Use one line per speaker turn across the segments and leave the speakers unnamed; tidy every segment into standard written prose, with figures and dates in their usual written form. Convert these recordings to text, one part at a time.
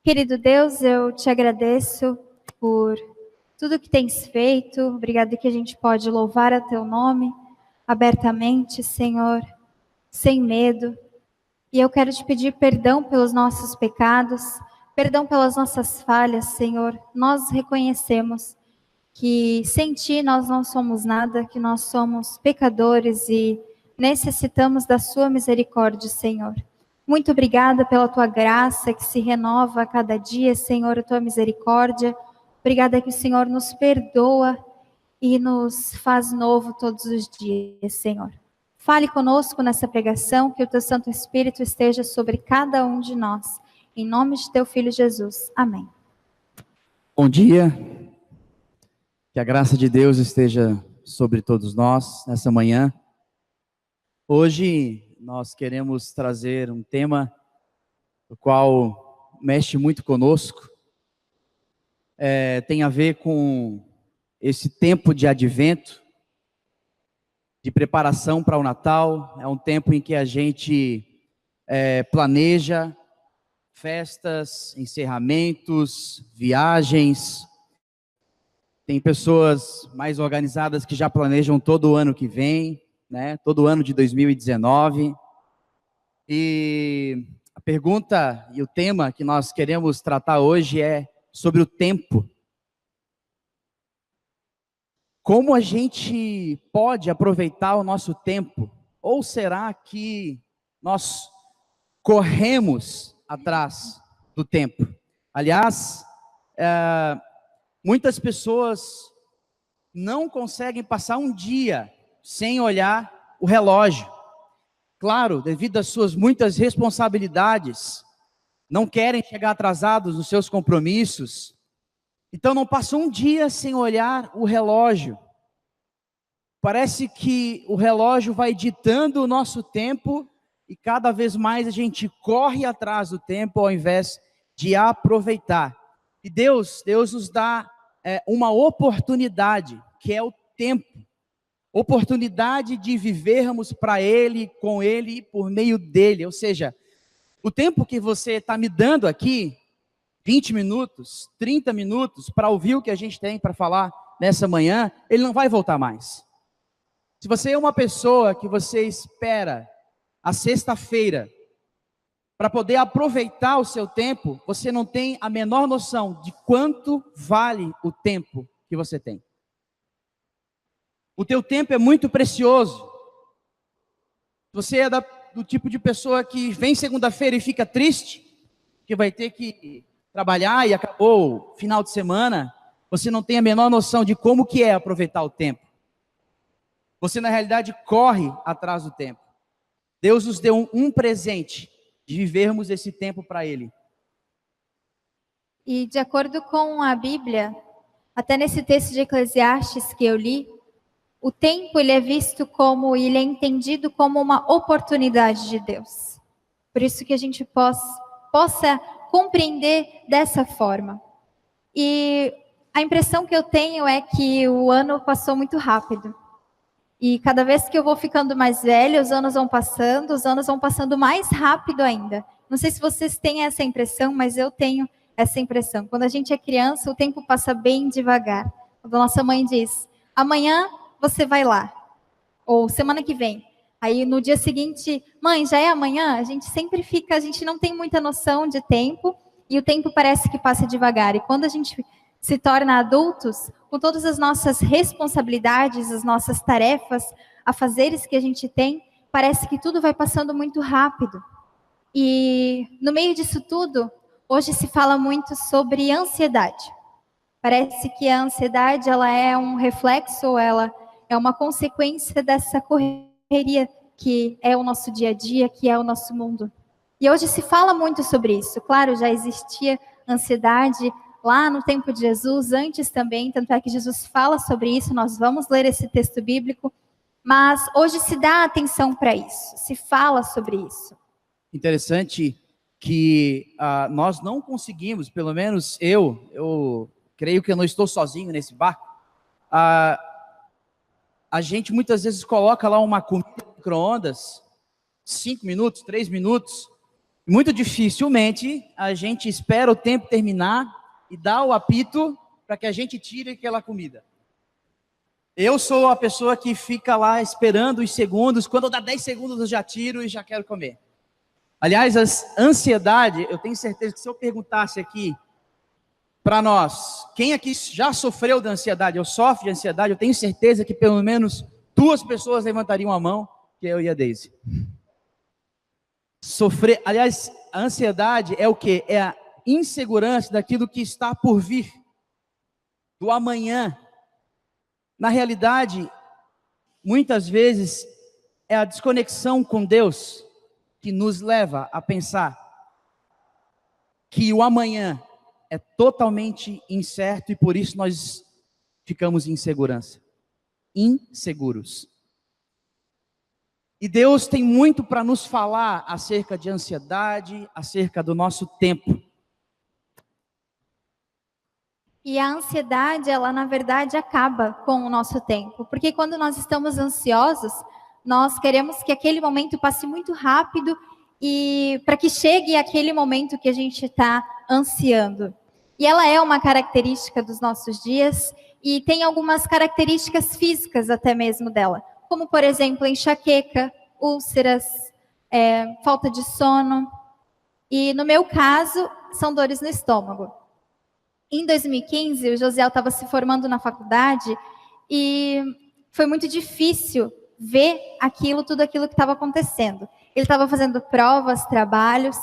Querido Deus, eu te agradeço por tudo que tens feito. Obrigado que a gente pode louvar a teu nome abertamente, Senhor, sem medo. E eu quero te pedir perdão pelos nossos pecados, perdão pelas nossas falhas, Senhor. Nós reconhecemos que sem ti nós não somos nada, que nós somos pecadores e necessitamos da sua misericórdia, Senhor. Muito obrigada pela tua graça que se renova a cada dia, Senhor, a tua misericórdia. Obrigada que o Senhor nos perdoa e nos faz novo todos os dias, Senhor. Fale conosco nessa pregação, que o teu Santo Espírito esteja sobre cada um de nós. Em nome de teu Filho Jesus. Amém.
Bom dia. Que a graça de Deus esteja sobre todos nós nessa manhã. Hoje nós queremos trazer um tema o qual mexe muito conosco. Tem a ver com esse tempo de advento, de preparação para o Natal. É um tempo em que a gente planeja festas, encerramentos, viagens. Tem pessoas mais organizadas que já planejam todo o ano que vem, né? Todo o ano de 2019. E a pergunta e o tema que nós queremos tratar hoje é sobre o tempo. Como a gente pode aproveitar o nosso tempo? Ou será que nós corremos atrás do tempo? Aliás, muitas pessoas não conseguem passar um dia sem olhar o relógio. Claro, devido às suas muitas responsabilidades, não querem chegar atrasados nos seus compromissos, então não passam um dia sem olhar o relógio. Parece que o relógio vai ditando o nosso tempo e cada vez mais a gente corre atrás do tempo ao invés de aproveitar. E Deus nos dá uma oportunidade, que é o tempo. Oportunidade de vivermos para Ele, com Ele e por meio dEle. Ou seja, o tempo que você está me dando aqui, 20 minutos, 30 minutos, para ouvir o que a gente tem para falar nessa manhã, ele não vai voltar mais. Se você é uma pessoa que você espera a sexta-feira para poder aproveitar o seu tempo, você não tem a menor noção de quanto vale o tempo que você tem. O teu tempo é muito precioso. Você é do tipo de pessoa que vem segunda-feira e fica triste, que vai ter que trabalhar e acabou o final de semana. Você não tem a menor noção de como que é aproveitar o tempo. Você, na realidade, corre atrás do tempo. Deus nos deu um presente de vivermos esse tempo para Ele.
E de acordo com a Bíblia, até nesse texto de Eclesiastes que eu li, o tempo ele é visto como, ele é entendido como uma oportunidade de Deus. Por isso que a gente possa compreender dessa forma. E a impressão que eu tenho é que o ano passou muito rápido. E cada vez que eu vou ficando mais velha, os anos vão passando mais rápido ainda. Não sei se vocês têm essa impressão, mas eu tenho essa impressão. Quando a gente é criança, o tempo passa bem devagar. Quando a nossa mãe diz, amanhã você vai lá, ou semana que vem. Aí no dia seguinte, mãe, já é amanhã? A gente sempre fica, a gente não tem muita noção de tempo, e o tempo parece que passa devagar. E quando a gente se torna adultos, com todas as nossas responsabilidades, as nossas tarefas, afazeres que a gente tem, parece que tudo vai passando muito rápido. E no meio disso tudo, hoje se fala muito sobre ansiedade. Parece que a ansiedade ela é um reflexo, ela é uma consequência dessa correria que é o nosso dia a dia, que é o nosso mundo. E hoje se fala muito sobre isso. Claro, já existia ansiedade lá no tempo de Jesus, antes também, tanto é que Jesus fala sobre isso, nós vamos ler esse texto bíblico, mas hoje se dá atenção para isso, se fala sobre isso.
Interessante que nós não conseguimos, pelo menos eu creio que eu não estou sozinho nesse barco, a gente muitas vezes coloca lá uma comida no micro-ondas, 5 minutos, 3 minutos, Muito dificilmente a gente espera o tempo terminar e dá o apito para que a gente tire aquela comida. Eu sou a pessoa que fica lá esperando os segundos, quando dá 10 segundos eu já tiro e já quero comer. Aliás, a ansiedade, eu tenho certeza que se eu perguntasse aqui para nós, quem aqui já sofreu de ansiedade, ou sofre de ansiedade, eu tenho certeza que pelo menos 2 pessoas levantariam a mão, que é eu e a Daisy. Aliás, a ansiedade é o quê? É a insegurança daquilo que está por vir, do amanhã. Na realidade, muitas vezes é a desconexão com Deus que nos leva a pensar que o amanhã é totalmente incerto e por isso nós ficamos em insegurança, inseguros. E Deus tem muito para nos falar acerca de ansiedade, acerca do nosso tempo.
E a ansiedade, ela na verdade acaba com o nosso tempo, porque quando nós estamos ansiosos, nós queremos que aquele momento passe muito rápido e para que chegue aquele momento que a gente está ansiando. E ela é uma característica dos nossos dias e tem algumas características físicas até mesmo dela, como por exemplo enxaqueca, úlceras, falta de sono e no meu caso são dores no estômago. Em 2015, o Josiel estava se formando na faculdade e foi muito difícil ver tudo aquilo que estava acontecendo. Ele estava fazendo provas, trabalhos,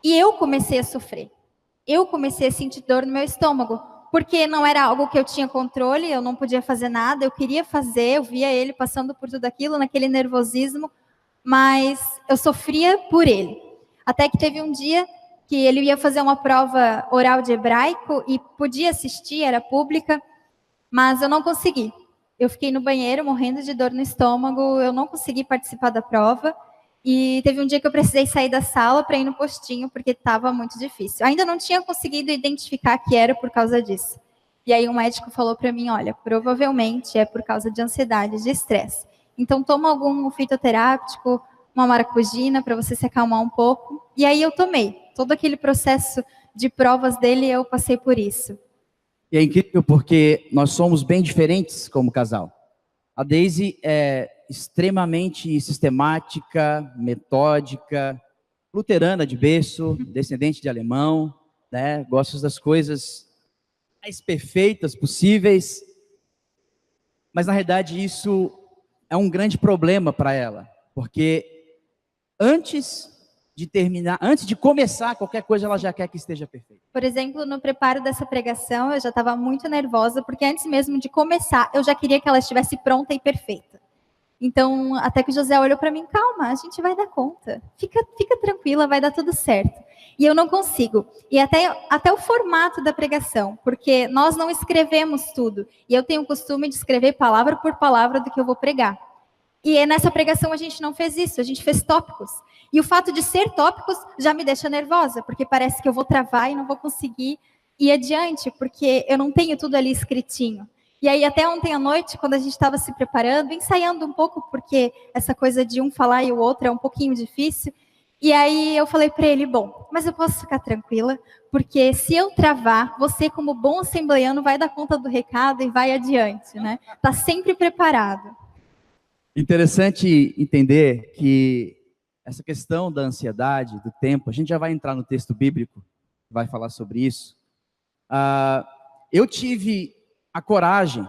e eu comecei a sofrer. Eu comecei a sentir dor no meu estômago, porque não era algo que eu tinha controle, eu não podia fazer nada, eu queria fazer, eu via ele passando por tudo aquilo, naquele nervosismo, mas eu sofria por ele. Até que teve um dia que ele ia fazer uma prova oral de hebraico e podia assistir, era pública, mas eu não consegui. Eu fiquei no banheiro morrendo de dor no estômago, eu não consegui participar da prova e teve um dia que eu precisei sair da sala para ir no postinho porque estava muito difícil. Ainda não tinha conseguido identificar que era por causa disso. E aí o médico falou para mim, olha, provavelmente é por causa de ansiedade, de estresse. Então toma algum fitoterápico, uma maracujina para você se acalmar um pouco. E aí eu tomei. Todo aquele processo de provas dele, eu passei por isso.
E é incrível porque nós somos bem diferentes como casal. A Daisy é extremamente sistemática, metódica, luterana de berço, descendente de alemão, né? Gosta das coisas mais perfeitas possíveis. Mas na realidade isso é um grande problema para ela, porque antes de começar qualquer coisa, ela já quer que esteja perfeita.
Por exemplo, no preparo dessa pregação, eu já estava muito nervosa, porque antes mesmo de começar, eu já queria que ela estivesse pronta e perfeita. Então, até que o José olhou para mim, calma, a gente vai dar conta. Fica tranquila, vai dar tudo certo. E eu não consigo. E até o formato da pregação, porque nós não escrevemos tudo. E eu tenho o costume de escrever palavra por palavra do que eu vou pregar. E nessa pregação a gente não fez isso, a gente fez tópicos. E o fato de ser tópicos já me deixa nervosa, porque parece que eu vou travar e não vou conseguir ir adiante, porque eu não tenho tudo ali escritinho. E aí até ontem à noite, quando a gente estava se preparando, ensaiando um pouco, porque essa coisa de um falar e o outro é um pouquinho difícil. E aí eu falei para ele, bom, mas eu posso ficar tranquila, porque se eu travar, você como bom assembleiano vai dar conta do recado e vai adiante, né? Tá sempre preparado.
Interessante entender que essa questão da ansiedade, do tempo, a gente já vai entrar no texto bíblico, vai falar sobre isso. Eu tive a coragem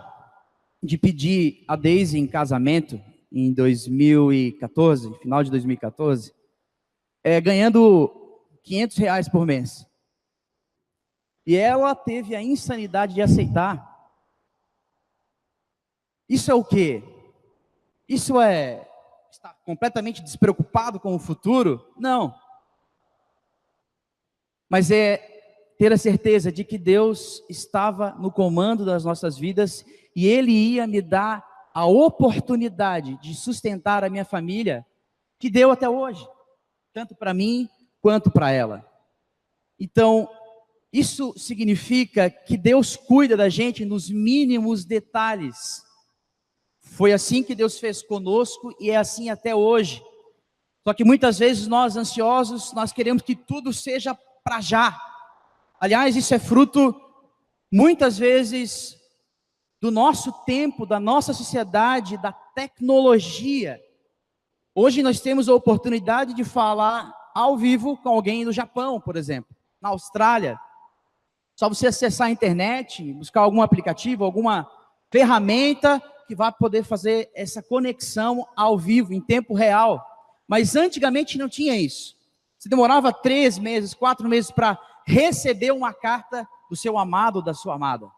de pedir a Daisy em casamento em 2014, final de 2014, ganhando R$500 por mês. E ela teve a insanidade de aceitar. Isso é o quê? Isso é estar completamente despreocupado com o futuro? Não. Mas é ter a certeza de que Deus estava no comando das nossas vidas e Ele ia me dar a oportunidade de sustentar a minha família, que deu até hoje, tanto para mim quanto para ela. Então, isso significa que Deus cuida da gente nos mínimos detalhes. Foi assim que Deus fez conosco e é assim até hoje. Só que muitas vezes nós, ansiosos, nós queremos que tudo seja para já. Aliás, isso é fruto, muitas vezes, do nosso tempo, da nossa sociedade, da tecnologia. Hoje nós temos a oportunidade de falar ao vivo com alguém do Japão, por exemplo, na Austrália. Só você acessar a internet, buscar algum aplicativo, alguma ferramenta que vai poder fazer essa conexão ao vivo, em tempo real. Mas antigamente não tinha isso. Você demorava 3 meses, 4 meses para receber uma carta do seu amado ou da sua amada.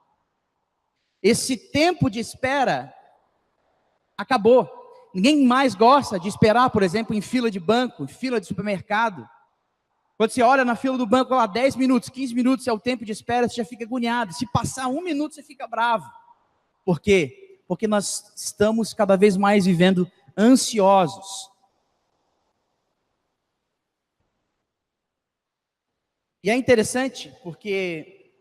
Esse tempo de espera acabou. Ninguém mais gosta de esperar, por exemplo, em fila de banco, em fila de supermercado. Quando você olha na fila do banco, lá 10 minutos, 15 minutos é o tempo de espera, você já fica agoniado. Se passar 1 minuto, você fica bravo. Por quê? Porque nós estamos cada vez mais vivendo ansiosos. E é interessante, porque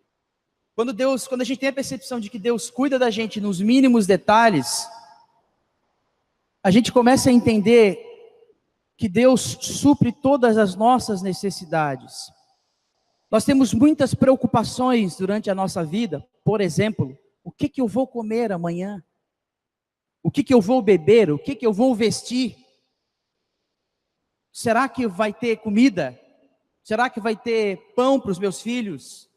quando a gente tem a percepção de que Deus cuida da gente nos mínimos detalhes, a gente começa a entender que Deus supre todas as nossas necessidades. Nós temos muitas preocupações durante a nossa vida. Por exemplo, o que eu vou comer amanhã? O que eu vou beber? O que eu vou vestir? Será que vai ter comida? Será que vai ter pão para os meus filhos?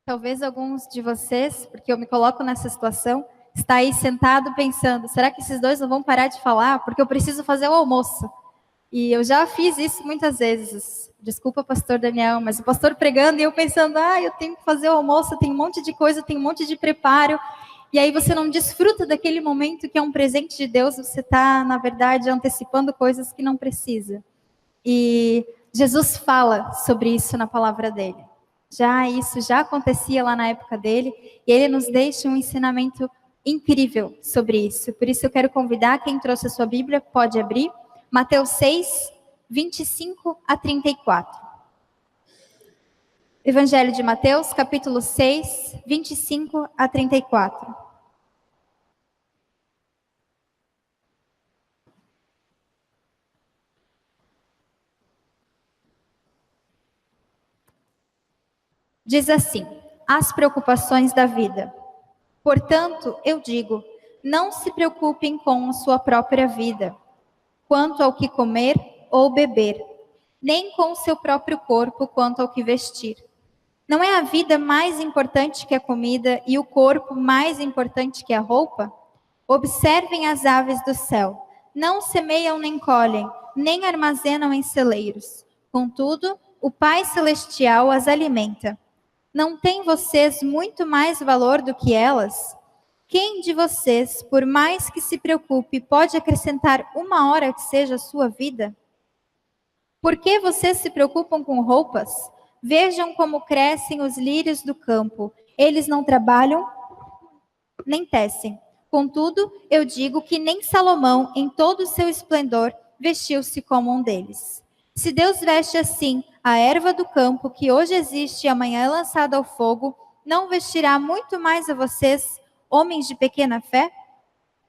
Talvez alguns de vocês, porque eu me coloco nessa situação, está aí sentado pensando, será que esses dois não vão parar de falar? Porque eu preciso fazer o almoço. E eu já fiz isso muitas vezes. Desculpa, pastor Daniel, mas o pastor pregando e eu pensando, eu tenho que fazer o almoço, tem um monte de coisa, tem um monte de preparo. E aí você não desfruta daquele momento que é um presente de Deus, você está, na verdade, antecipando coisas que não precisa. E Jesus fala sobre isso na palavra dele. Isso já acontecia lá na época dele, e ele nos deixa um ensinamento incrível sobre isso. Por isso eu quero convidar quem trouxe a sua Bíblia, pode abrir, Mateus 6, 25 a 34. Evangelho de Mateus, capítulo 6, 25 a 34. Diz assim: as preocupações da vida. Portanto, eu digo, não se preocupem com a sua própria vida, quanto ao que comer ou beber, nem com o seu próprio corpo, quanto ao que vestir. Não é a vida mais importante que a comida e o corpo mais importante que a roupa? Observem as aves do céu. Não semeiam nem colhem, nem armazenam em celeiros. Contudo, o Pai Celestial as alimenta. Não têm vocês muito mais valor do que elas? Quem de vocês, por mais que se preocupe, pode acrescentar 1 hora que seja a sua vida? Por que vocês se preocupam com roupas? Vejam como crescem os lírios do campo. Eles não trabalham, nem tecem. Contudo, eu digo que nem Salomão, em todo o seu esplendor, vestiu-se como um deles. Se Deus veste assim a erva do campo, que hoje existe e amanhã é lançada ao fogo, não vestirá muito mais a vocês, homens de pequena fé?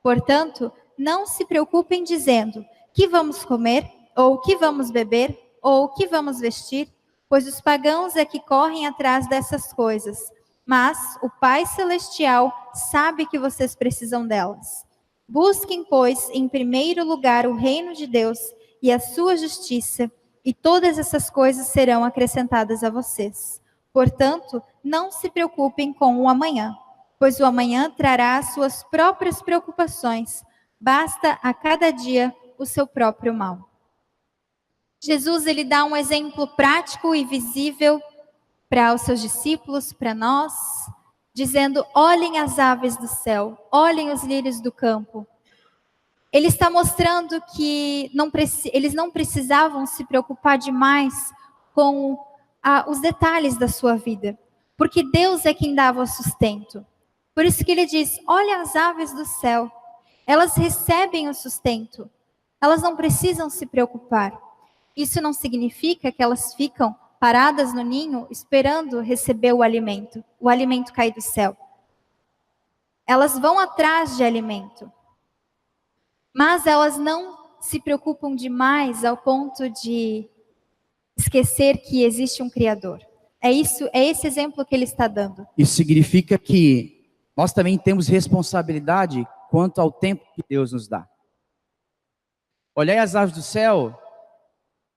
Portanto, não se preocupem dizendo, que vamos comer, ou que vamos beber, ou que vamos vestir, pois os pagãos é que correm atrás dessas coisas. Mas o Pai Celestial sabe que vocês precisam delas. Busquem, pois, em primeiro lugar o reino de Deus e a sua justiça, e todas essas coisas serão acrescentadas a vocês. Portanto, não se preocupem com o amanhã, pois o amanhã trará as suas próprias preocupações. Basta a cada dia o seu próprio mal. Jesus, ele dá um exemplo prático e visível para os seus discípulos, para nós, dizendo, olhem as aves do céu, olhem os lírios do campo. Ele está mostrando que eles não precisavam se preocupar demais com os detalhes da sua vida, porque Deus é quem dava o sustento. Por isso que ele diz, olha as aves do céu, elas recebem o sustento, elas não precisam se preocupar. Isso não significa que elas ficam paradas no ninho esperando receber o alimento cai do céu. Elas vão atrás de alimento, mas elas não se preocupam demais ao ponto de esquecer que existe um Criador. É esse exemplo que ele está dando.
Isso significa que nós também temos responsabilidade quanto ao tempo que Deus nos dá. Olhai as aves do céu,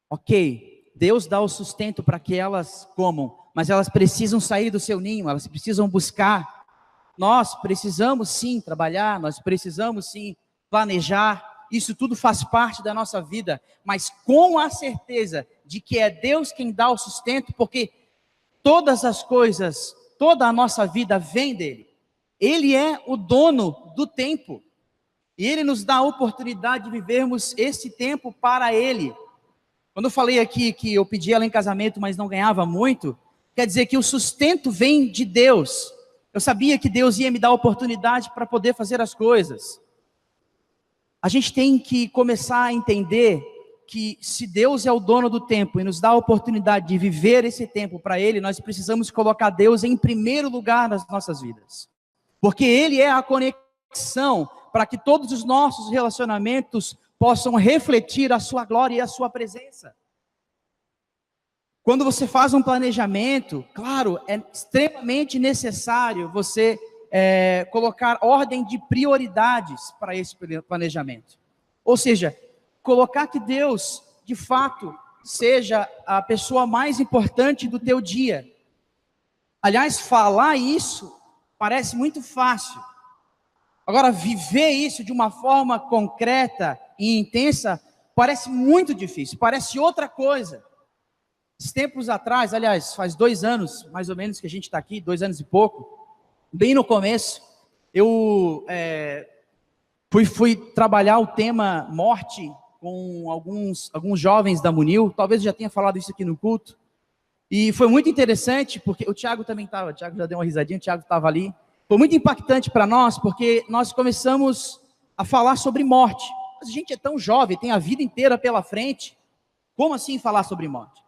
ok, Deus dá o sustento para que elas comam, mas elas precisam sair do seu ninho, elas precisam buscar. Nós precisamos sim trabalhar, nós precisamos sim planejar, isso tudo faz parte da nossa vida, mas com a certeza de que é Deus quem dá o sustento, porque todas as coisas, toda a nossa vida vem dele. Ele é o dono do tempo. E ele nos dá a oportunidade de vivermos esse tempo para ele. Quando eu falei aqui que eu pedi ela em casamento, mas não ganhava muito, quer dizer que o sustento vem de Deus. Eu sabia que Deus ia me dar a oportunidade para poder fazer as coisas. A gente tem que começar a entender que se Deus é o dono do tempo e nos dá a oportunidade de viver esse tempo para ele, nós precisamos colocar Deus em primeiro lugar nas nossas vidas. Porque ele é a conexão para que todos os nossos relacionamentos possam refletir a sua glória e a sua presença. Quando você faz um planejamento, claro, é extremamente necessário você colocar ordem de prioridades para esse planejamento. Ou seja, colocar que Deus, de fato, seja a pessoa mais importante do teu dia. Aliás, falar isso parece muito fácil. Agora, viver isso de uma forma concreta e intensa parece muito difícil, parece outra coisa. Esses tempos atrás, aliás, faz 2 anos, mais ou menos, que a gente está aqui, 2 anos e pouco, bem no começo, eu fui trabalhar o tema morte com alguns jovens da Munil, talvez eu já tenha falado isso aqui no culto, e foi muito interessante, porque o Thiago também estava, o Thiago já deu uma risadinha, o Thiago estava ali, foi muito impactante para nós, porque nós começamos a falar sobre morte. Mas a gente é tão jovem, tem a vida inteira pela frente, como assim falar sobre morte?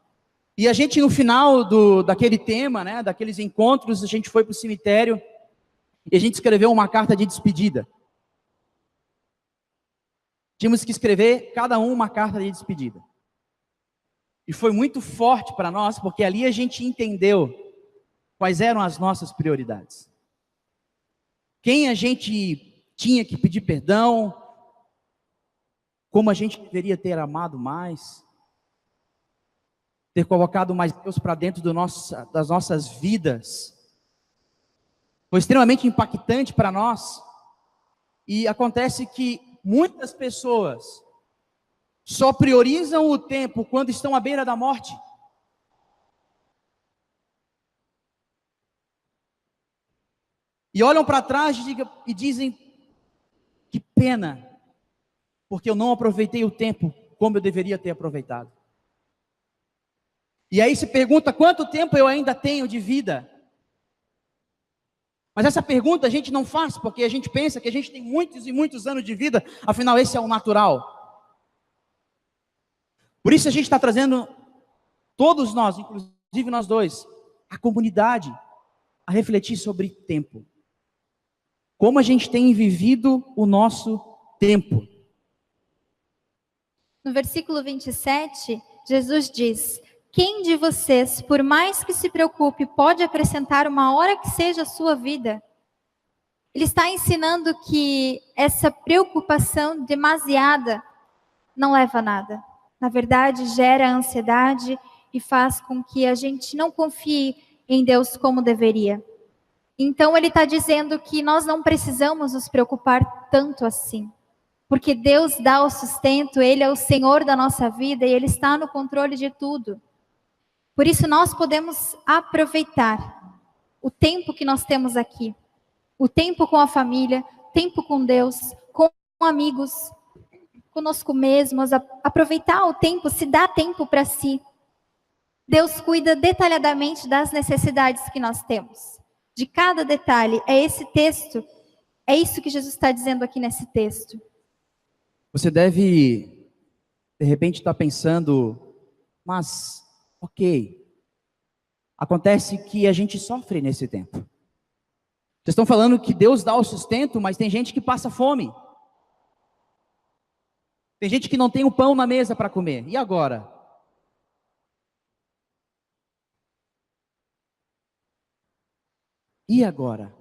E a gente, no final daquele tema, né, daqueles encontros, a gente foi para o cemitério e a gente escreveu uma carta de despedida. Tínhamos que escrever, cada um, uma carta de despedida. E foi muito forte para nós, porque ali a gente entendeu quais eram as nossas prioridades. Quem a gente tinha que pedir perdão, como a gente deveria ter amado mais, ter colocado mais Deus para dentro das nossas vidas. Foi extremamente impactante para nós. E acontece que muitas pessoas só priorizam o tempo quando estão à beira da morte. E olham para trás e dizem, que pena, porque eu não aproveitei o tempo como eu deveria ter aproveitado. E aí se pergunta, quanto tempo eu ainda tenho de vida? Mas essa pergunta a gente não faz, porque a gente pensa que a gente tem muitos e muitos anos de vida, afinal esse é o natural. Por isso a gente está trazendo, todos nós, inclusive nós dois, a comunidade, a refletir sobre tempo. Como a gente tem vivido o nosso tempo.
No versículo 27, Jesus diz: quem de vocês, por mais que se preocupe, pode acrescentar uma hora que seja a sua vida? Ele está ensinando que essa preocupação demasiada não leva a nada. Na verdade, gera ansiedade e faz com que a gente não confie em Deus como deveria. Então ele está dizendo que nós não precisamos nos preocupar tanto assim. Porque Deus dá o sustento, Ele é o Senhor da nossa vida e Ele está no controle de tudo. Por isso nós podemos aproveitar o tempo que nós temos aqui. O tempo com a família, tempo com Deus, com amigos, conosco mesmos. Aproveitar o tempo, se dá tempo para si. Deus cuida detalhadamente das necessidades que nós temos. De cada detalhe. É esse texto, é isso que Jesus está dizendo aqui nesse texto.
Você deve, de repente, estar pensando, mas, ok, acontece que a gente sofre nesse tempo. Vocês estão falando que Deus dá o sustento, mas tem gente que passa fome. Tem gente que não tem o pão na mesa para comer. E agora? E agora?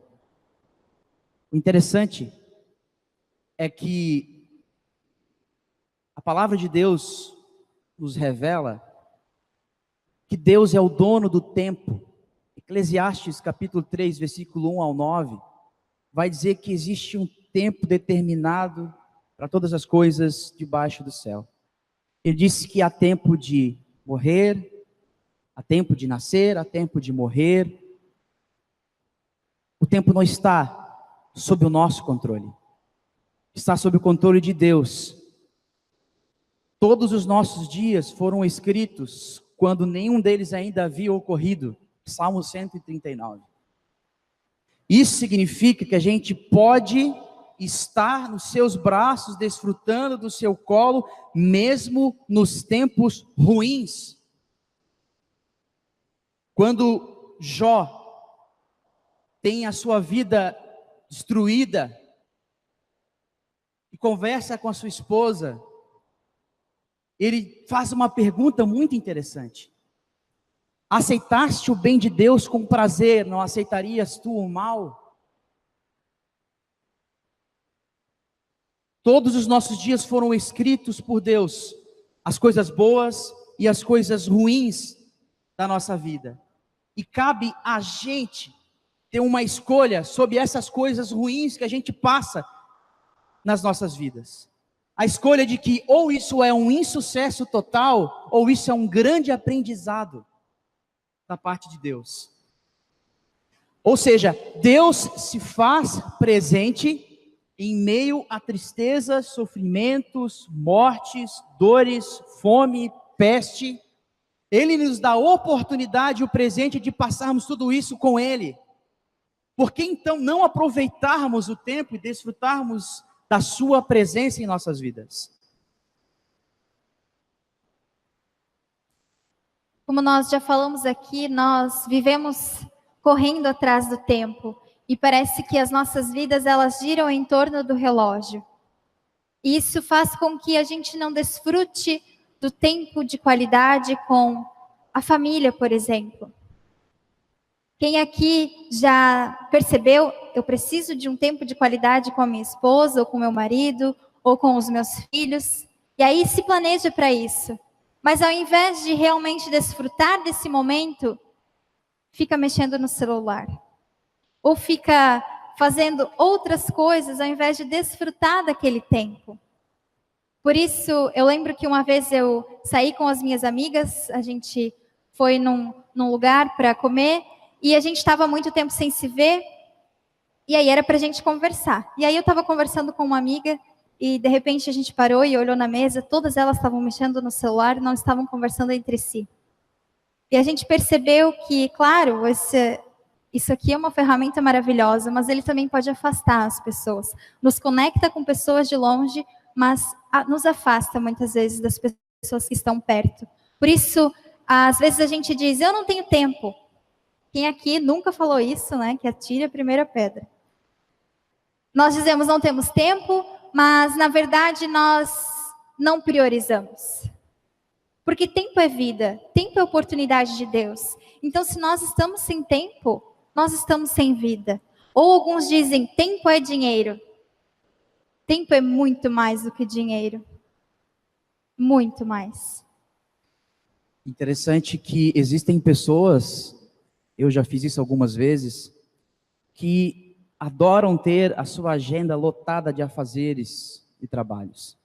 O interessante é que a palavra de Deus nos revela que Deus é o dono do tempo. Eclesiastes capítulo 3, versículo 1 ao 9, vai dizer que existe um tempo determinado para todas as coisas debaixo do céu. Ele disse que há tempo de morrer, há tempo de nascer, há tempo de morrer. O tempo não está sob o nosso controle, está sob o controle de Deus. Todos os nossos dias foram escritos quando nenhum deles ainda havia ocorrido. Salmo 139. Isso significa que a gente pode estar nos seus braços, desfrutando do seu colo, mesmo nos tempos ruins. Quando Jó tem a sua vida destruída e conversa com a sua esposa, ele faz uma pergunta muito interessante: aceitaste o bem de Deus com prazer, não aceitarias tu o mal? Todos os nossos dias foram escritos por Deus, as coisas boas e as coisas ruins da nossa vida, e cabe a gente ter uma escolha sobre essas coisas ruins que a gente passa nas nossas vidas. A escolha de que ou isso é um insucesso total, ou isso é um grande aprendizado da parte de Deus. Ou seja, Deus se faz presente em meio a tristezas, sofrimentos, mortes, dores, fome, peste. Ele nos dá a oportunidade, o presente de passarmos tudo isso com Ele. Por que então não aproveitarmos o tempo e desfrutarmos da sua presença em nossas vidas?
Como nós já falamos aqui, nós vivemos correndo atrás do tempo e parece que as nossas vidas elas giram em torno do relógio. E isso faz com que a gente não desfrute do tempo de qualidade com a família, por exemplo. Quem aqui já percebeu, eu preciso de um tempo de qualidade com a minha esposa, ou com meu marido, ou com os meus filhos, e aí se planeja para isso. Mas ao invés de realmente desfrutar desse momento, fica mexendo no celular. Ou fica fazendo outras coisas ao invés de desfrutar daquele tempo. Por isso, eu lembro que uma vez eu saí com as minhas amigas, a gente foi num lugar para comer, e a gente estava muito tempo sem se ver, e aí era para a gente conversar. E aí eu estava conversando com uma amiga, e de repente a gente parou e olhou na mesa, todas elas estavam mexendo no celular, não estavam conversando entre si. E a gente percebeu que, claro, isso aqui é uma ferramenta maravilhosa, mas ele também pode afastar as pessoas. Nos conecta com pessoas de longe, mas nos afasta muitas vezes das pessoas que estão perto. Por isso, às vezes a gente diz, eu não tenho tempo. Quem aqui nunca falou isso, né? Que atire a primeira pedra. Nós dizemos não temos tempo, mas na verdade nós não priorizamos. Porque tempo é vida, tempo é oportunidade de Deus. Então se nós estamos sem tempo, nós estamos sem vida. Ou alguns dizem, tempo é dinheiro. Tempo é muito mais do que dinheiro. Muito mais.
Interessante que existem pessoas, eu já fiz isso algumas vezes, que adoram ter a sua agenda lotada de afazeres e trabalhos.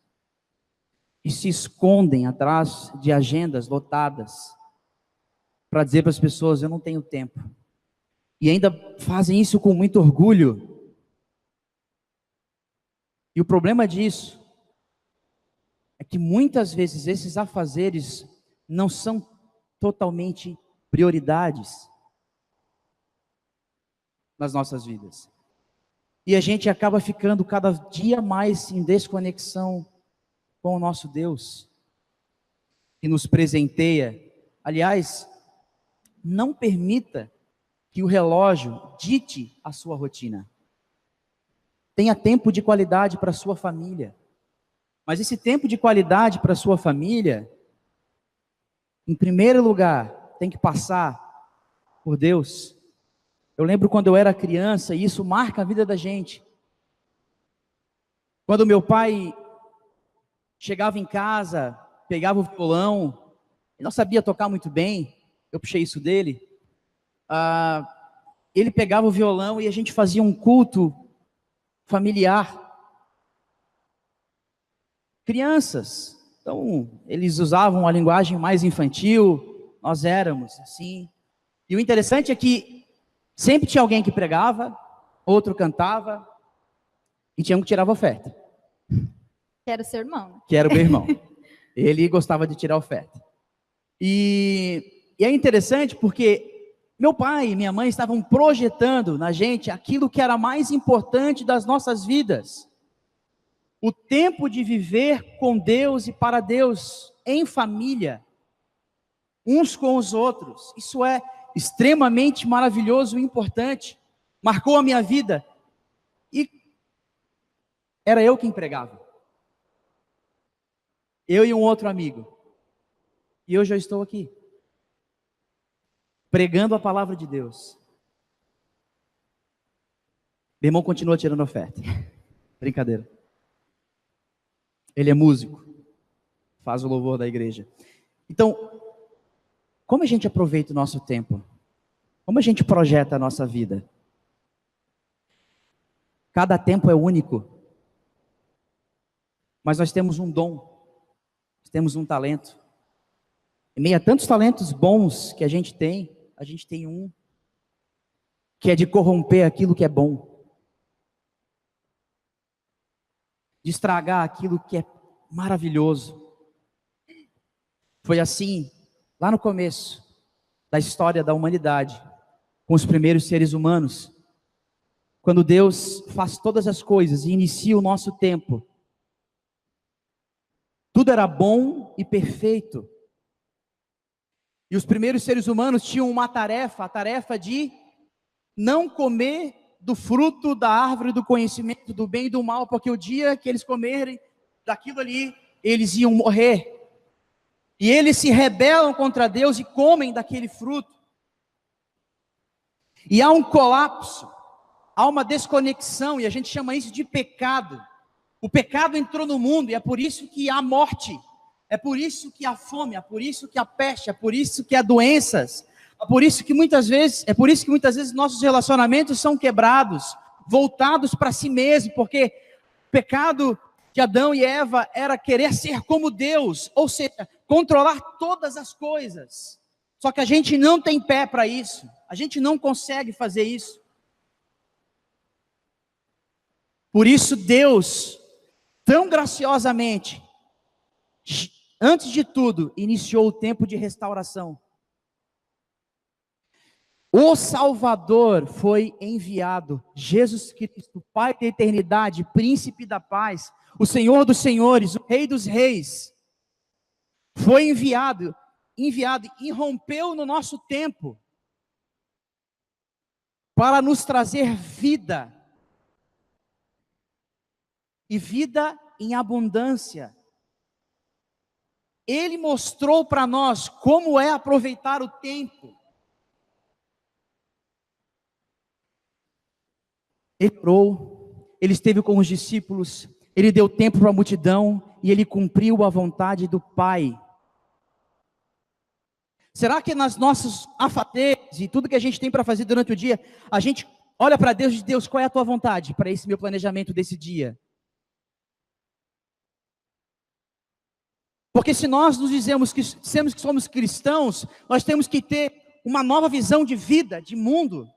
E se escondem atrás de agendas lotadas para dizer para as pessoas, eu não tenho tempo. E ainda fazem isso com muito orgulho. E o problema disso é que muitas vezes esses afazeres não são totalmente prioridades nas nossas vidas. E a gente acaba ficando cada dia mais em desconexão com o nosso Deus, que nos presenteia. Aliás, não permita que o relógio dite a sua rotina. Tenha tempo de qualidade para a sua família. Mas esse tempo de qualidade para a sua família, em primeiro lugar, tem que passar por Deus. Eu lembro quando eu era criança, e isso marca a vida da gente. Quando meu pai chegava em casa, pegava o violão, ele não sabia tocar muito bem, eu puxei isso dele. Ele pegava o violão e a gente fazia um culto familiar. Crianças, então eles usavam a linguagem mais infantil, nós éramos assim. E o interessante é que sempre tinha alguém que pregava, outro cantava, e tinha um que tirava oferta.
Que era o seu irmão.
Que era o meu irmão. Ele gostava de tirar oferta. E é interessante porque meu pai e minha mãe estavam projetando na gente aquilo que era mais importante das nossas vidas. O tempo de viver com Deus e para Deus, em família, uns com os outros. Isso é extremamente maravilhoso e importante. Marcou a minha vida. E era eu quem pregava. Eu e um outro amigo. E hoje eu estou aqui, pregando a palavra de Deus. Meu irmão continua tirando oferta. Brincadeira. Ele é músico, faz o louvor da igreja. Então, como a gente aproveita o nosso tempo? Como a gente projeta a nossa vida? Cada tempo é único. Mas nós temos um dom, nós temos um talento. Em meio a tantos talentos bons que a gente tem um que é de corromper aquilo que é bom. De estragar aquilo que é maravilhoso. Foi assim, lá no começo da história da humanidade, com os primeiros seres humanos, quando Deus faz todas as coisas e inicia o nosso tempo. Tudo era bom e perfeito. E os primeiros seres humanos tinham uma tarefa, a tarefa de não comer do fruto da árvore do conhecimento do bem e do mal, porque o dia que eles comerem daquilo ali, eles iam morrer. E eles se rebelam contra Deus e comem daquele fruto. E há um colapso, há uma desconexão, e a gente chama isso de pecado. O pecado entrou no mundo e é por isso que há morte, é por isso que há fome, é por isso que há peste, é por isso que há doenças. É por isso que muitas vezes nossos relacionamentos são quebrados, voltados para si mesmo, porque o pecado de Adão e Eva era querer ser como Deus, ou seja, controlar todas as coisas. Só que a gente não tem pé para isso, a gente não consegue fazer isso. Por isso Deus, tão graciosamente, antes de tudo, iniciou o tempo de restauração. O Salvador foi enviado, Jesus Cristo, Pai da eternidade, Príncipe da paz, o Senhor dos senhores, o Rei dos reis, foi enviado e rompeu no nosso tempo, para nos trazer vida, e vida em abundância. Ele mostrou para nós como é aproveitar o tempo. Ele orou, ele esteve com os discípulos, ele deu tempo para a multidão e ele cumpriu a vontade do Pai. Será que nas nossas afazeres e tudo que a gente tem para fazer durante o dia, a gente olha para Deus e diz: Deus, qual é a tua vontade para esse meu planejamento desse dia? Porque se nós nos dizemos que somos cristãos, nós temos que ter uma nova visão de vida, de mundo.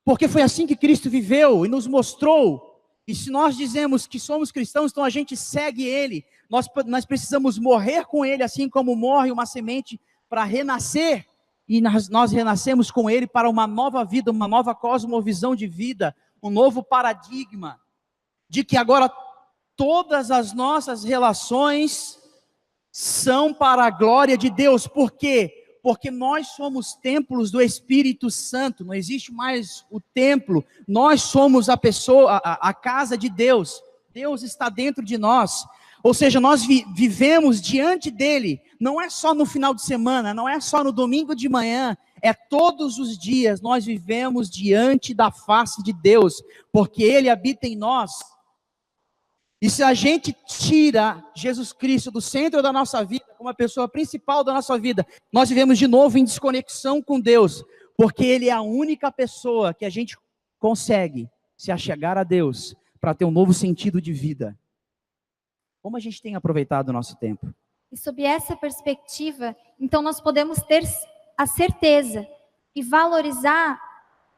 Porque foi assim que Cristo viveu e nos mostrou. E se nós dizemos que somos cristãos, então a gente segue Ele. Nós precisamos morrer com Ele, assim como morre uma semente para renascer. E nós renascemos com Ele para uma nova vida, uma nova cosmovisão de vida, um novo paradigma. De que agora todas as nossas relações são para a glória de Deus. Por quê? Porque nós somos templos do Espírito Santo, não existe mais o templo, nós somos a pessoa, a casa de Deus. Deus está dentro de nós. Ou seja, nós vivemos diante dele, não é só no final de semana, não é só no domingo de manhã, é todos os dias nós vivemos diante da face de Deus, porque ele habita em nós. E se a gente tira Jesus Cristo do centro da nossa vida, como a pessoa principal da nossa vida, nós vivemos de novo em desconexão com Deus, porque ele é a única pessoa que a gente consegue se achegar a Deus para ter um novo sentido de vida. Como a gente tem aproveitado o nosso tempo?
E sob essa perspectiva, então nós podemos ter a certeza e valorizar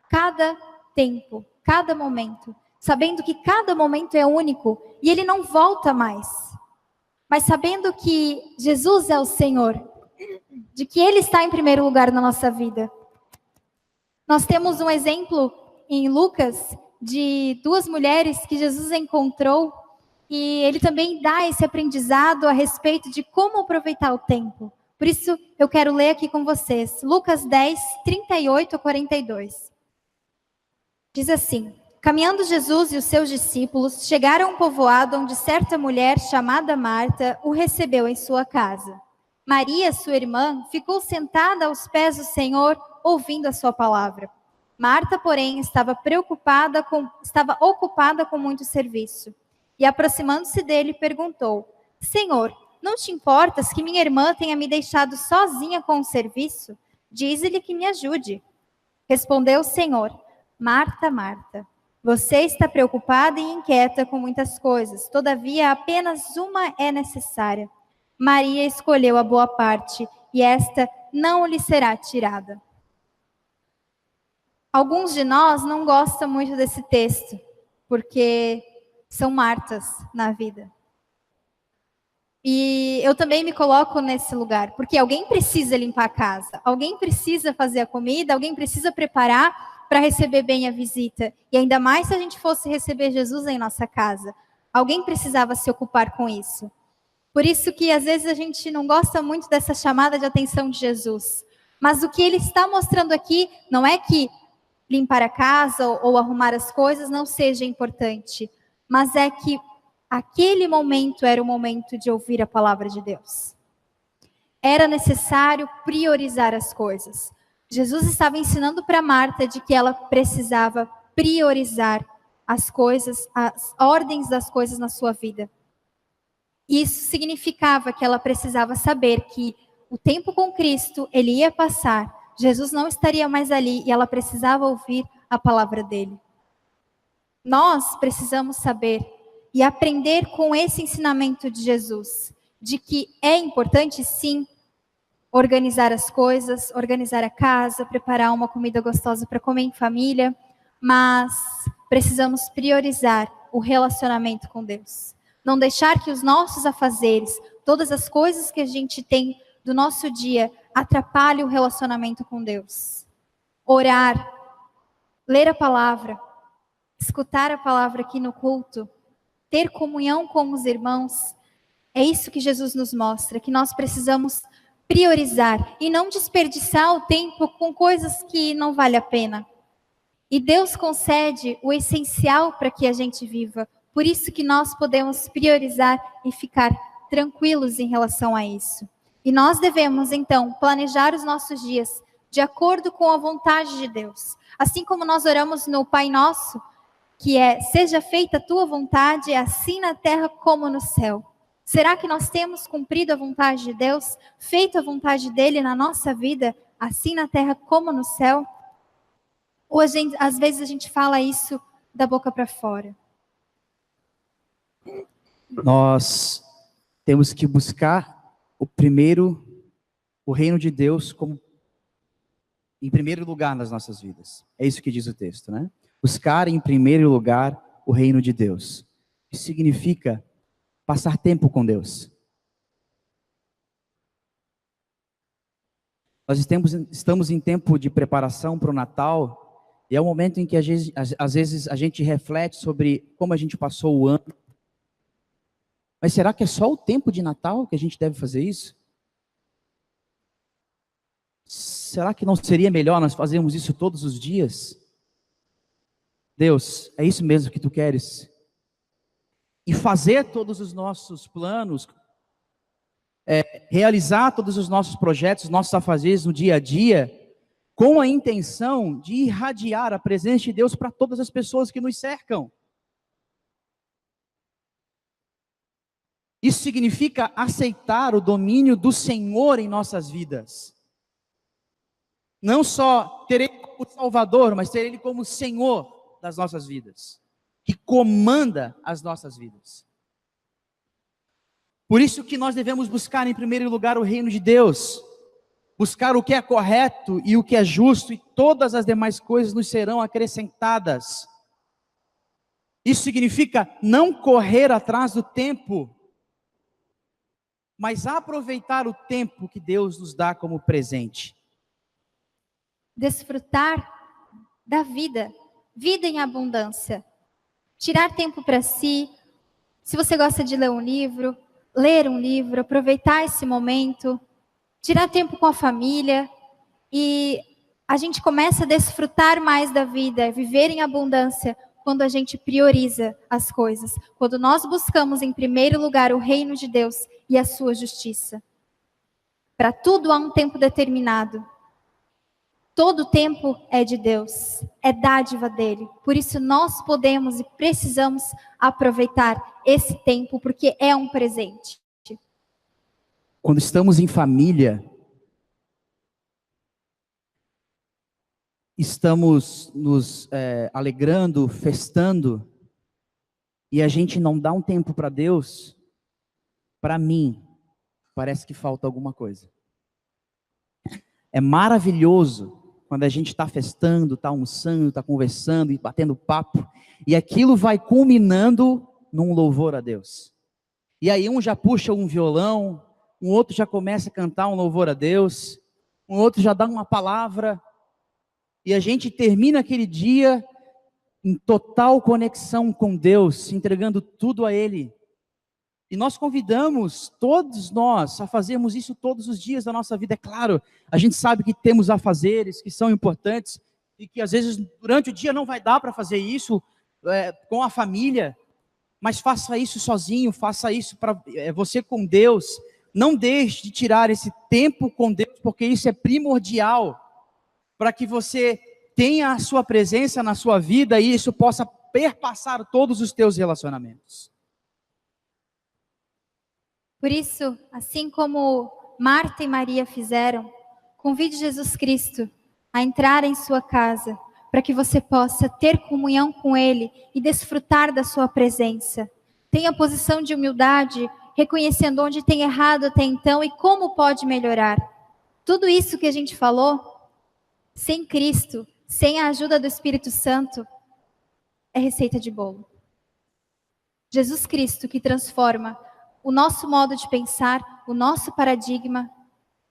cada tempo, cada momento, sabendo que cada momento é único e ele não volta mais. Mas sabendo que Jesus é o Senhor, de que ele está em primeiro lugar na nossa vida. Nós temos um exemplo em Lucas de duas mulheres que Jesus encontrou e ele também dá esse aprendizado a respeito de como aproveitar o tempo. Por isso, eu quero ler aqui com vocês. Lucas 10, 38 a 42. Diz assim: caminhando Jesus e os seus discípulos, chegaram a um povoado onde certa mulher chamada Marta o recebeu em sua casa. Maria, sua irmã, ficou sentada aos pés do Senhor, ouvindo a sua palavra. Marta, porém, estava ocupada com muito serviço. E aproximando-se dele, perguntou: Senhor, não te importas que minha irmã tenha me deixado sozinha com o serviço? Dize-lhe que me ajude. Respondeu o Senhor: Marta, Marta, você está preocupada e inquieta com muitas coisas, todavia apenas uma é necessária. Maria escolheu a boa parte, e esta não lhe será tirada. Alguns de nós não gostam muito desse texto, porque são Martas na vida. E eu também me coloco nesse lugar, porque alguém precisa limpar a casa, alguém precisa fazer a comida, alguém precisa preparar para receber bem a visita. E ainda mais se a gente fosse receber Jesus em nossa casa. Alguém precisava se ocupar com isso. Por isso que às vezes a gente não gosta muito dessa chamada de atenção de Jesus. Mas o que ele está mostrando aqui não é que limpar a casa ou arrumar as coisas não seja importante, mas é que aquele momento era o momento de ouvir a palavra de Deus. Era necessário priorizar as coisas. Jesus estava ensinando para Marta de que ela precisava priorizar as coisas, as ordens das coisas na sua vida. Isso significava que ela precisava saber que o tempo com Cristo, ele ia passar, Jesus não estaria mais ali e ela precisava ouvir a palavra dele. Nós precisamos saber e aprender com esse ensinamento de Jesus, de que é importante sim organizar as coisas, organizar a casa, preparar uma comida gostosa para comer em família, mas precisamos priorizar o relacionamento com Deus. Não deixar que os nossos afazeres, todas as coisas que a gente tem do nosso dia, atrapalhem o relacionamento com Deus. Orar, ler a palavra, escutar a palavra aqui no culto, ter comunhão com os irmãos, é isso que Jesus nos mostra, que nós precisamos priorizar e não desperdiçar o tempo com coisas que não vale a pena. E Deus concede o essencial para que a gente viva, por isso que nós podemos priorizar e ficar tranquilos em relação a isso. E nós devemos, então, planejar os nossos dias de acordo com a vontade de Deus. Assim como nós oramos no Pai Nosso, que é: seja feita a tua vontade, assim na terra como no céu. Será que nós temos cumprido a vontade de Deus? Feito a vontade dele na nossa vida, assim na terra como no céu? Ou às vezes a gente fala isso da boca para fora?
Nós temos que buscar o reino de Deus como em primeiro lugar nas nossas vidas. É isso que diz o texto, né? Buscar em primeiro lugar o reino de Deus. Isso significa passar tempo com Deus. Nós estamos em tempo de preparação para o Natal, e é um momento em que às vezes a gente reflete sobre como a gente passou o ano. Mas será que é só o tempo de Natal que a gente deve fazer isso? Será que não seria melhor nós fazermos isso todos os dias? Deus, é isso mesmo que tu queres? e fazer todos os nossos planos, realizar todos os nossos projetos, nossos afazeres no dia a dia, com a intenção de irradiar a presença de Deus para todas as pessoas que nos cercam. Isso significa aceitar o domínio do Senhor em nossas vidas. Não só ter Ele como Salvador, mas ter Ele como Senhor das nossas vidas, que comanda as nossas vidas. Por isso que nós devemos buscar em primeiro lugar o reino de Deus, buscar o que é correto e o que é justo, e todas as demais coisas nos serão acrescentadas. Isso significa não correr atrás do tempo, mas aproveitar o tempo que Deus nos dá como presente.
Desfrutar da vida, vida em abundância. Tirar tempo para si. Se você gosta de ler um livro, aproveitar esse momento, tirar tempo com a família, e a gente começa a desfrutar mais da vida, viver em abundância, quando a gente prioriza as coisas, quando nós buscamos em primeiro lugar o reino de Deus e a sua justiça. Para tudo há um tempo determinado. Todo tempo é de Deus, é dádiva dele. Por isso nós podemos e precisamos aproveitar esse tempo, porque é um presente.
Quando estamos em família, estamos nos alegrando, festando, e a gente não dá um tempo para Deus, para mim, parece que falta alguma coisa. É maravilhoso quando a gente está festando, está almoçando, está conversando e batendo papo, e aquilo vai culminando num louvor a Deus. E aí um já puxa um violão, um outro já começa a cantar um louvor a Deus, um outro já dá uma palavra, e a gente termina aquele dia em total conexão com Deus, entregando tudo a Ele. E nós convidamos todos nós a fazermos isso todos os dias da nossa vida. É claro, a gente sabe que temos afazeres que são importantes e que às vezes durante o dia não vai dar para fazer isso com a família, mas faça isso sozinho, faça isso para você com Deus. Não deixe de tirar esse tempo com Deus, porque isso é primordial para que você tenha a sua presença na sua vida e isso possa perpassar todos os teus relacionamentos.
Por isso, assim como Marta e Maria fizeram, convide Jesus Cristo a entrar em sua casa, para que você possa ter comunhão com Ele e desfrutar da sua presença. Tenha posição de humildade, reconhecendo onde tem errado até então e como pode melhorar. Tudo isso que a gente falou, sem Cristo, sem a ajuda do Espírito Santo, é receita de bolo. Jesus Cristo que transforma o nosso modo de pensar, o nosso paradigma,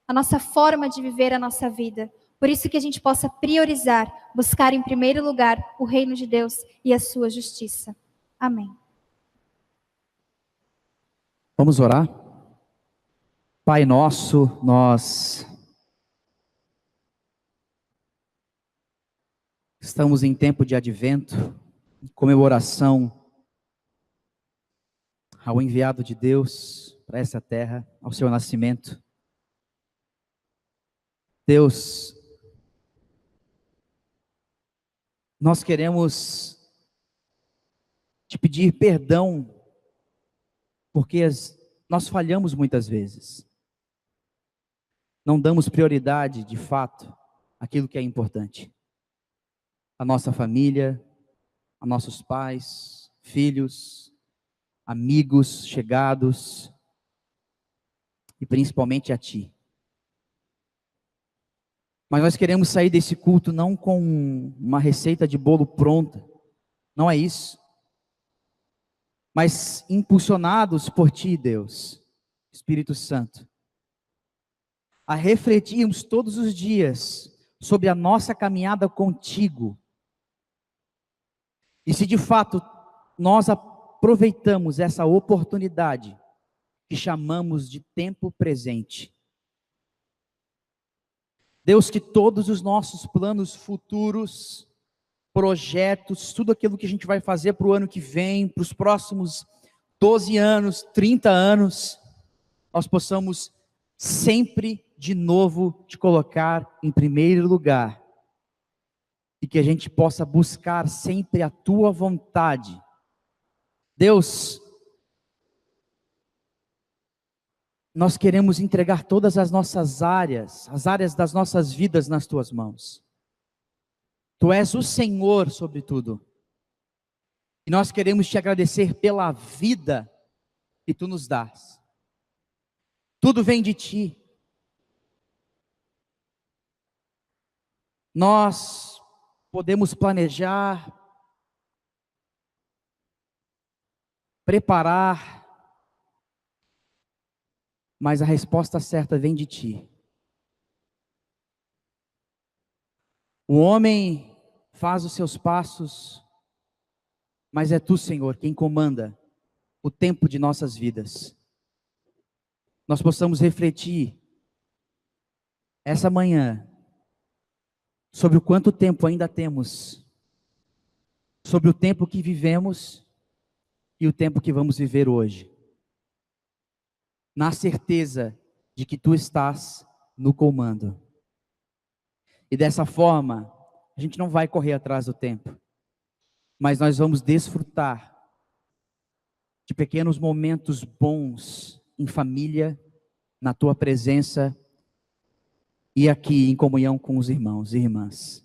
a nossa forma de viver a nossa vida. Por isso que a gente possa priorizar, buscar em primeiro lugar o reino de Deus e a sua justiça. Amém.
Vamos orar? Pai nosso, nós estamos em tempo de advento, comemoração ao enviado de Deus para essa terra, ao seu nascimento. Deus, nós queremos te pedir perdão, porque nós falhamos muitas vezes. Não damos prioridade, de fato, àquilo que é importante. A nossa família, a nossos pais, filhos, amigos, chegados, e principalmente a Ti. Mas nós queremos sair desse culto não com uma receita de bolo pronta, não é isso. Mas impulsionados por Ti, Deus, Espírito Santo, a refletirmos todos os dias sobre a nossa caminhada contigo. E se de fato nós aproveitamos essa oportunidade que chamamos de tempo presente. Deus, que todos os nossos planos futuros, projetos, tudo aquilo que a gente vai fazer para o ano que vem, para os próximos 12 anos, 30 anos, nós possamos sempre de novo te colocar em primeiro lugar. E que a gente possa buscar sempre a tua vontade. Deus, nós queremos entregar todas as nossas áreas, as áreas das nossas vidas nas tuas mãos. Tu és o Senhor sobre tudo. E nós queremos te agradecer pela vida que tu nos dás. Tudo vem de ti. Nós podemos planejar, preparar, mas a resposta certa vem de ti. O homem faz os seus passos, mas é tu, Senhor, quem comanda o tempo de nossas vidas. Nós possamos refletir essa manhã sobre o quanto tempo ainda temos, sobre o tempo que vivemos e o tempo que vamos viver hoje, na certeza de que tu estás no comando. E dessa forma, a gente não vai correr atrás do tempo, mas nós vamos desfrutar de pequenos momentos bons em família, na tua presença e aqui em comunhão com os irmãos e irmãs.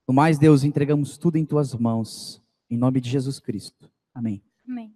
No mais, Deus, entregamos tudo em tuas mãos, em nome de Jesus Cristo. Amém.
Amém.